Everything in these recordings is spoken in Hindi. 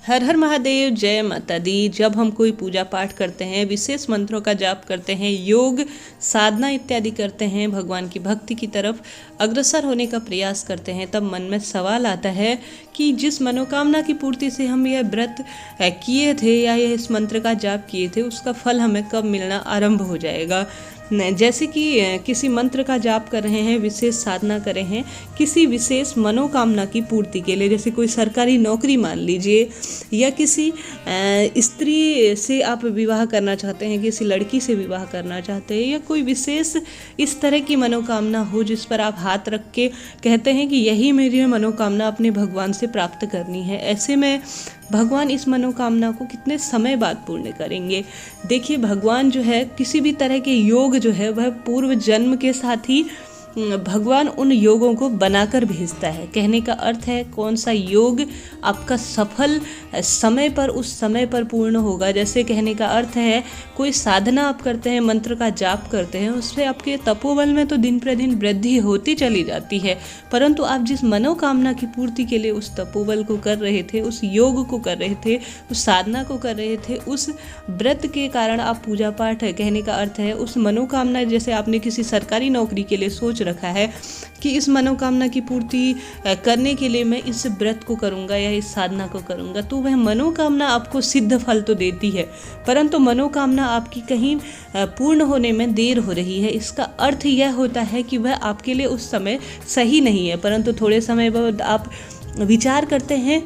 हर हर महादेव, जय माता दी। जब हम कोई पूजा पाठ करते हैं, विशेष मंत्रों का जाप करते हैं, योग साधना इत्यादि करते हैं, भगवान की भक्ति की तरफ अग्रसर होने का प्रयास करते हैं, तब मन में सवाल आता है कि जिस मनोकामना की पूर्ति से हम यह व्रत किए थे या यह इस मंत्र का जाप किए थे, उसका फल हमें कब मिलना आरंभ हो जाएगा। जैसे कि किसी मंत्र का जाप कर रहे हैं, विशेष साधना कर रहे हैं किसी विशेष मनोकामना की पूर्ति के लिए, जैसे कोई सरकारी नौकरी मान लीजिए, या किसी स्त्री से आप विवाह करना चाहते हैं, किसी लड़की से विवाह करना चाहते हैं, या कोई विशेष इस तरह की मनोकामना हो जिस पर आप हाथ रख के कहते हैं कि यही मेरी मनोकामना अपने भगवान से प्राप्त करनी है। ऐसे में भगवान इस मनोकामना को कितने समय बाद पूर्ण करेंगे। देखिए, भगवान जो है किसी भी तरह के योग जो है वह पूर्व जन्म के साथ ही भगवान उन योगों को बनाकर भेजता है। कहने का अर्थ है कौन सा योग आपका सफल समय पर उस समय पर पूर्ण होगा। जैसे कहने का अर्थ है कोई साधना आप करते हैं, मंत्र का जाप करते हैं, उससे आपके तपोबल में तो दिन प्रतिदिन वृद्धि होती चली जाती है, परंतु आप जिस मनोकामना की पूर्ति के लिए उस तपोबल को कर रहे थे, उस योग को कर रहे थे, उस साधना को कर रहे थे, उस व्रत के कारण आप पूजा पाठ है, कहने का अर्थ है उस मनोकामना, जैसे आपने किसी सरकारी नौकरी के लिए सोच रखा है कि इस मनोकामना की पूर्ति करने के लिए मैं इस व्रत को करूंगा या इस साधना को करूंगा, तो वह मनोकामना आपको सिद्ध फल तो देती है, परंतु मनोकामना आपकी कहीं पूर्ण होने में देर हो रही है। इसका अर्थ यह होता है कि वह आपके लिए उस समय सही नहीं है, परंतु थोड़े समय बाद आप विचार करते हैं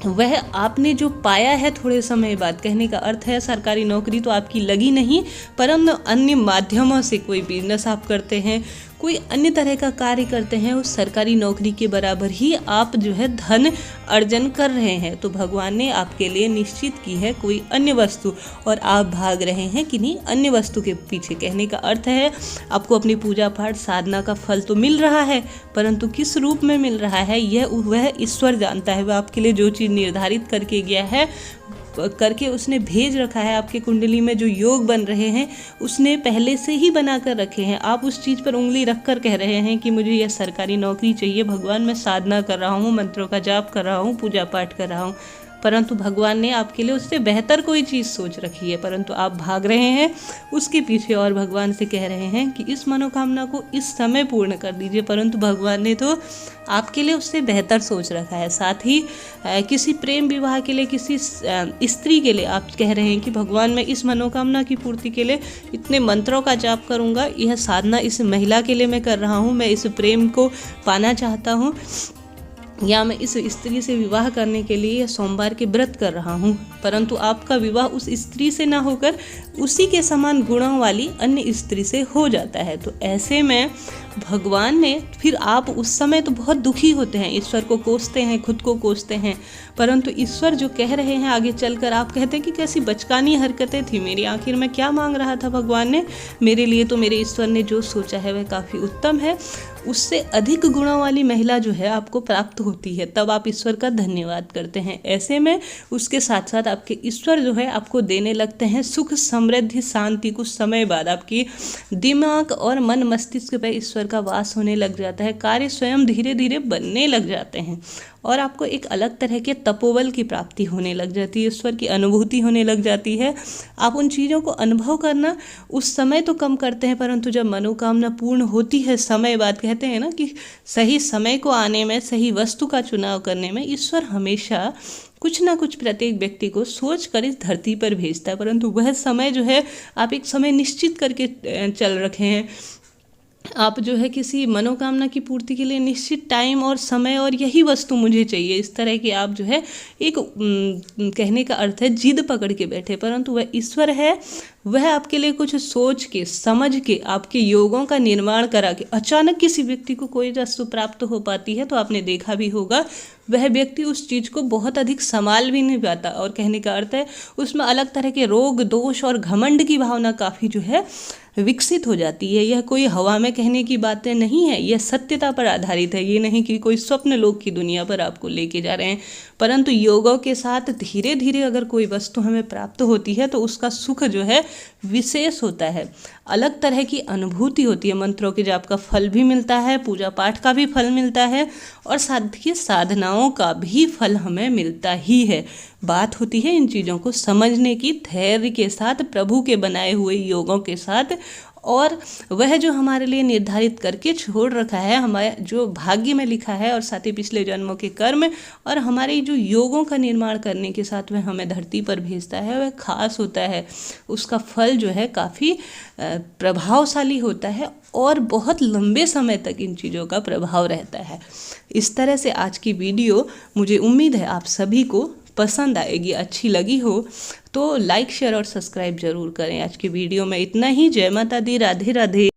वह आपने जो पाया है थोड़े समय बाद, कहने का अर्थ है सरकारी नौकरी तो आपकी लगी नहीं, परंतु अन्य माध्यमों से कोई बिजनेस आप करते हैं, कोई अन्य तरह का कार्य करते हैं, उस सरकारी नौकरी के बराबर ही आप जो है धन अर्जन कर रहे हैं, तो भगवान ने आपके लिए निश्चित की है कोई अन्य वस्तु और आप भाग रहे हैं किन्हीं अन्य वस्तु के पीछे। कहने का अर्थ है आपको अपनी पूजा पाठ साधना का फल तो मिल रहा है, परंतु किस रूप में मिल रहा है यह वह ईश्वर जानता है। वह आपके लिए जो चीज़ निर्धारित करके गया है, करके उसने भेज रखा है, आपके कुंडली में जो योग बन रहे हैं उसने पहले से ही बना कर रखे हैं। आप उस चीज़ पर उंगली रख कर कह रहे हैं कि मुझे यह सरकारी नौकरी चाहिए, भगवान मैं साधना कर रहा हूँ, मंत्रों का जाप कर रहा हूँ, पूजा पाठ कर रहा हूँ, परंतु भगवान ने आपके लिए उससे बेहतर कोई चीज़ सोच रखी है, परंतु आप भाग रहे हैं उसके पीछे और भगवान से कह रहे हैं कि इस मनोकामना को इस समय पूर्ण कर दीजिए, परंतु भगवान ने तो आपके लिए उससे बेहतर सोच रखा है। साथ ही किसी प्रेम विवाह के लिए, किसी स्त्री के लिए आप कह रहे हैं कि भगवान मैं इस मनोकामना की पूर्ति के लिए इतने मंत्रों का जाप करूँगा, यह साधना इस महिला के लिए मैं कर रहा हूँ, मैं इस प्रेम को पाना चाहता हूँ, या मैं इस स्त्री से विवाह करने के लिए सोमवार के व्रत कर रहा हूँ, परंतु आपका विवाह उस स्त्री से ना होकर उसी के समान गुणों वाली अन्य स्त्री से हो जाता है। तो ऐसे में भगवान ने फिर आप उस समय तो बहुत दुखी होते हैं, ईश्वर को कोसते हैं, खुद को कोसते हैं, परंतु ईश्वर जो कह रहे हैं आगे चलकर आप कहते हैं कि कैसी बचकानी हरकतें थी मेरी, आखिर में क्या मांग रहा था भगवान ने मेरे लिए, तो मेरे ईश्वर ने जो सोचा है वह काफ़ी उत्तम है, उससे अधिक गुणों वाली महिला जो है आपको प्राप्त होती है, तब आप ईश्वर का धन्यवाद करते हैं। ऐसे में उसके साथ साथ आपके ईश्वर जो है आपको देने लगते हैं सुख समृद्धि शांति। कुछ समय बाद आपकी दिमाग और मन मस्तिष्क पर ईश्वर का वास होने लग जाता है, कार्य स्वयं धीरे धीरे बनने लग जाते हैं और आपको एक अलग तरह के तपोबल की प्राप्ति होने लग जाती है, ईश्वर की अनुभूति होने लग जाती है। आप उन चीज़ों को अनुभव करना उस समय तो कम करते हैं, परंतु जब मनोकामना पूर्ण होती है समय बाद, कहते हैं ना कि सही समय को आने में, सही वस्तु का चुनाव करने में ईश्वर हमेशा कुछ ना कुछ प्रत्येक व्यक्ति को सोच कर इस धरती पर भेजता है, परंतु वह समय जो है आप एक समय निश्चित करके चल रखे हैं। आप जो है किसी मनोकामना की पूर्ति के लिए निश्चित टाइम और समय और यही वस्तु मुझे चाहिए, इस तरह की आप जो है एक कहने का अर्थ है जिद पकड़ के बैठे, परंतु वह ईश्वर है, वह आपके लिए कुछ सोच के समझ के आपके योगों का निर्माण करा के अचानक किसी व्यक्ति को कोई वस्तु प्राप्त हो पाती है, तो आपने देखा भी होगा वह व्यक्ति उस चीज़ को बहुत अधिक संभाल भी नहीं पाता, और कहने का अर्थ है उसमें अलग तरह के रोग दोष और घमंड की भावना काफ़ी जो है विकसित हो जाती है। यह कोई हवा में कहने की बातें नहीं है, यह सत्यता पर आधारित है, ये नहीं कि कोई स्वप्न लोक की दुनिया पर आपको लेके जा रहे हैं, परंतु योगों के साथ धीरे धीरे अगर कोई वस्तु हमें प्राप्त होती है तो उसका सुख जो है विशेष होता है, अलग तरह की अनुभूति होती है। मंत्रों के जाप का फल भी मिलता है, पूजा पाठ का भी फल मिलता है और साथ ही साधनाओं का भी फल हमें मिलता ही है। बात होती है इन चीज़ों को समझने की, धैर्य के साथ, प्रभु के बनाए हुए योगों के साथ, और वह जो हमारे लिए निर्धारित करके छोड़ रखा है, हमारे जो भाग्य में लिखा है, और साथ ही पिछले जन्मों के कर्म और हमारे जो योगों का निर्माण करने के साथ वह हमें धरती पर भेजता है, वह खास होता है। उसका फल जो है काफ़ी प्रभावशाली होता है और बहुत लंबे समय तक इन चीज़ों का प्रभाव रहता है। इस तरह से आज की वीडियो, मुझे उम्मीद है आप सभी को पसंद आएगी, अच्छी लगी हो तो लाइक, शेयर और सब्सक्राइब जरूर करें। आज की वीडियो में इतना ही। जय माता दी, राधे राधे।